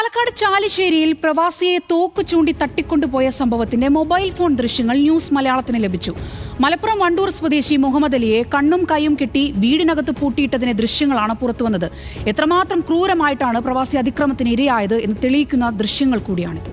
പാലക്കാട് ചാലിശ്ശേരിയിൽ പ്രവാസിയെ തോക്ക് ചൂണ്ടി തട്ടിക്കൊണ്ടുപോയ സംഭവത്തിന്റെ മൊബൈൽ ഫോൺ ദൃശ്യങ്ങൾ ന്യൂസ് മലയാളത്തിന് ലഭിച്ചു. മലപ്പുറം വണ്ടൂർ സ്വദേശി മുഹമ്മദ് അലിയെ കണ്ണും കൈയും കെട്ടി വീടിനകത്ത് പൂട്ടിയിട്ടതിന്റെ ദൃശ്യങ്ങളാണ് പുറത്തുവന്നത്. എത്രമാത്രം ക്രൂരമായിട്ടാണ് പ്രവാസി അതിക്രമത്തിന് ഇരയായത് എന്ന് തെളിയിക്കുന്ന ദൃശ്യങ്ങൾ കൂടിയാണിത്.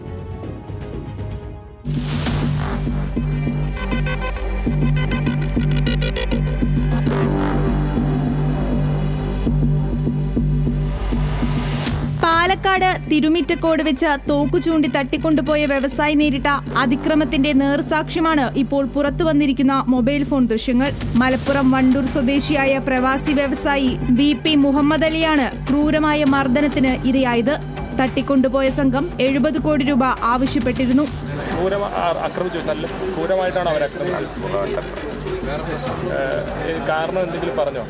പാലക്കാട് തിരുമിറ്റക്കോട് വെച്ച് തോക്കു ചൂണ്ടി തട്ടിക്കൊണ്ടുപോയ വ്യവസായി നേരിട്ട അതിക്രമത്തിന്റെ നേർസാക്ഷ്യമാണ് ഇപ്പോൾ പുറത്തു വന്നിരിക്കുന്ന മൊബൈൽ ഫോൺ ദൃശ്യങ്ങൾ. മലപ്പുറം വണ്ടൂർ സ്വദേശിയായ പ്രവാസി വ്യവസായി VP മുഹമ്മദ് അലിയാണ് ക്രൂരമായ മർദ്ദനത്തിന് ഇരയായത്. തട്ടിക്കൊണ്ടുപോയ സംഘം 70 കോടി രൂപ ആവശ്യപ്പെട്ടിരുന്നു. കാരണം എന്തെങ്കിലും പറഞ്ഞോ?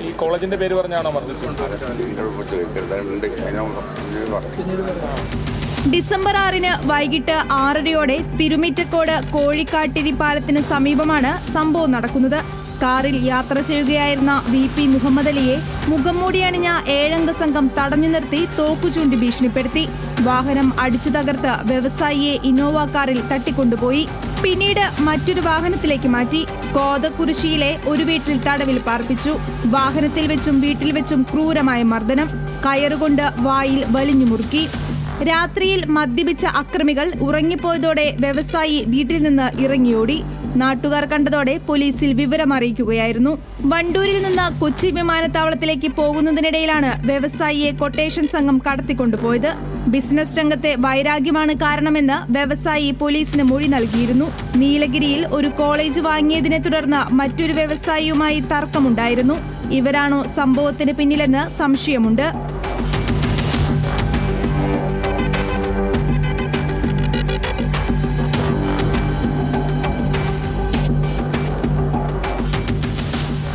ഈ കോളേജിന്റെ പേര് പറഞ്ഞാണോ മർദ്ദിച്ചത്? ഡിസംബർ 6 വൈകിട്ട് 6:30 തിരുമിറ്റക്കോട് കോഴിക്കാട്ടിരി പാലത്തിന് സമീപമാണ് സംഭവം നടക്കുന്നത്. കാറിൽ യാത്ര ചെയ്യുകയായിരുന്ന VP മുഹമ്മദ് അലിയെ മുഖംമൂടി അണിഞ്ഞ 7 അംഗ സംഘം തടഞ്ഞു നിർത്തി തോക്കു ചൂണ്ടി ഭീഷണിപ്പെടുത്തി. വാഹനം അടിച്ചു തകർത്ത് വ്യവസായിയെ ഇന്നോവ കാറിൽ തട്ടിക്കൊണ്ടുപോയി. പിന്നീട് മറ്റൊരു വാഹനത്തിലേക്ക് മാറ്റി കോതക്കുരിശിയിലെ ഒരു വീട്ടിൽ തടവിൽ പാർപ്പിച്ചു. വാഹനത്തിൽ വെച്ചും വീട്ടിൽ വെച്ചും ക്രൂരമായ മർദ്ദനം, കയറുകൊണ്ട് വായിൽ വലിഞ്ഞു മുറുക്കി. രാത്രിയിൽ മദ്യപിച്ച അക്രമികൾ ഉറങ്ങിപ്പോയതോടെ വ്യവസായി വീട്ടിൽ നിന്ന് ഇറങ്ങിയോടി. നാട്ടുകാർ കണ്ടതോടെ പോലീസിൽ വിവരമറിയിക്കുകയായിരുന്നു. വണ്ടൂരിൽ നിന്ന് കൊച്ചി വിമാനത്താവളത്തിലേക്ക് പോകുന്നതിനിടയിലാണ് വ്യവസായിയെ കൊട്ടേഷൻ സംഘം കടത്തിക്കൊണ്ടുപോയത്. ബിസിനസ് രംഗത്തെ വൈരാഗ്യമാണ് കാരണമെന്ന് വ്യവസായി പോലീസിന് മൊഴി നൽകിയിരുന്നു. നീലഗിരിയിൽ ഒരു കോളേജ് വാങ്ങിയതിനെ തുടർന്ന് മറ്റൊരു വ്യവസായിയുമായി തർക്കമുണ്ടായിരുന്നു. ഇവരാണോ സംഭവത്തിന് പിന്നിലെന്ന് സംശയമുണ്ട്.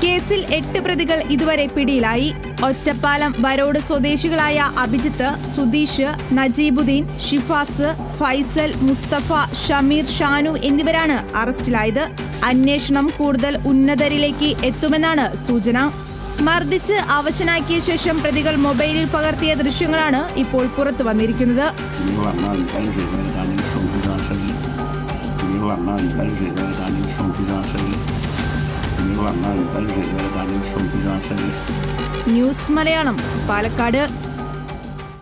കേസിൽ 8 പ്രതികൾ ഇതുവരെ പിടിയിലായി. ഒറ്റപ്പാലം വരോട് സ്വദേശികളായ അഭിജിത്ത്, സുധീഷ്, നജീബുദ്ദീൻ, ഷിഫാസ്, ഫൈസൽ, മുസ്തഫ, ഷമീർ, ഷാനു എന്നിവരാണ് അറസ്റ്റിലായത്. അന്വേഷണം കൂടുതൽ ഉന്നതരിലേക്ക് എത്തുമെന്നാണ് സൂചന. മർദ്ദിച്ച് അവശനാക്കിയ ശേഷം പ്രതികൾ മൊബൈലിൽ പകർത്തിയ ദൃശ്യങ്ങളാണ് ഇപ്പോൾ പുറത്തു വന്നിരിക്കുന്നത്. ന്യൂസ് മലയാളം, പാലക്കാട്.